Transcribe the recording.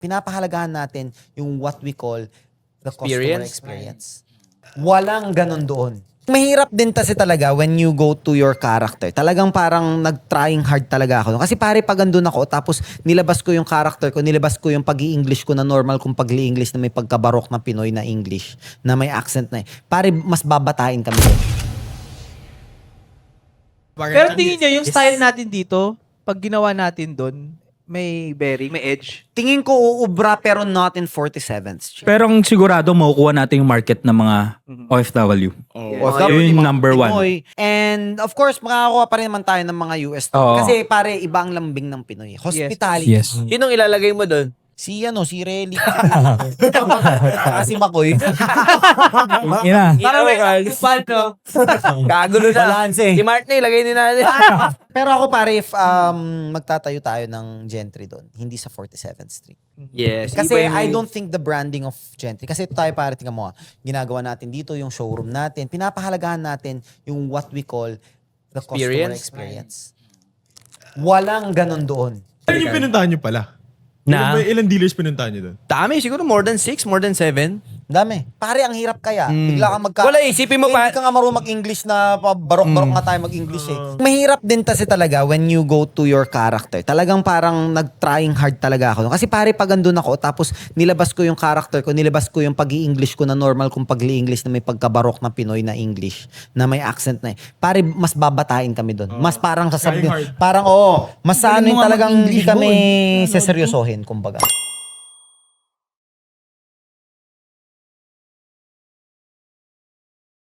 Pinapahalagahan natin yung what we call the customer experience. Walang ganun doon. Mahirap din kasi talaga when you go to your character. Talagang parang nag-trying hard talaga ako. Kasi pare pag andun ako, tapos nilabas ko yung character ko, nilabas ko yung pag-i-English ko na normal kung pag-i-English na may pagkabarok na Pinoy na English, na may accent na pare, mas babatain kami doon. Pero tingin nyo, yung style natin dito, pag ginawa natin doon, may bearing, may edge. Tingin ko uubra pero not in 47th Street. Pero ang sigurado makukuha natin yung market ng mga OFW. OFW, Yun yung mga number one. Pinoy. And of course, makakakuha pa rin naman tayo ng mga US. Oo. Kasi pare, iba ang lambing ng Pinoy. Hospitality. Yes. Sinong ilalagay mo doon? Si Relic. Si Makoy. Ina. Parang may paano? Kagulo na. Balance. Si Mark na ilagay din natin. Pero ako pare, if magtatayo tayo ng Gentry doon, hindi sa 47th Street. Yes. Kasi I don't think the branding of Gentry, kasi ito tayo pare, tingnan mo, ginagawa natin dito, yung showroom natin, pinapahalagahan natin yung what we call the customer experience. Walang ganun doon. Ano yung pinuntahan nyo pala? Na? Ilan dealers pinuntahan nyo doon? Dami, siguro more than 6, more than 7. Dami. Pare, ang hirap kaya. Bigla kang Wala, isipin mo pa. Hindi ka nga marunong mag-English na barok-barok nga tayo mag-English eh. Mahirap din kasi talaga when you go to your character. Talagang parang nag-trying hard talaga ako. Kasi pare, pag andun ako, tapos nilabas ko yung character ko, nilabas ko yung pag-i-English ko na normal kung pag-i-English na may pagkabarok na Pinoy na English, na may accent na pare, mas babatain kami doon. Mas parang sasabihin, hard. parang mas sa ano yung talagang hindi kami seseryosohin, kumbaga.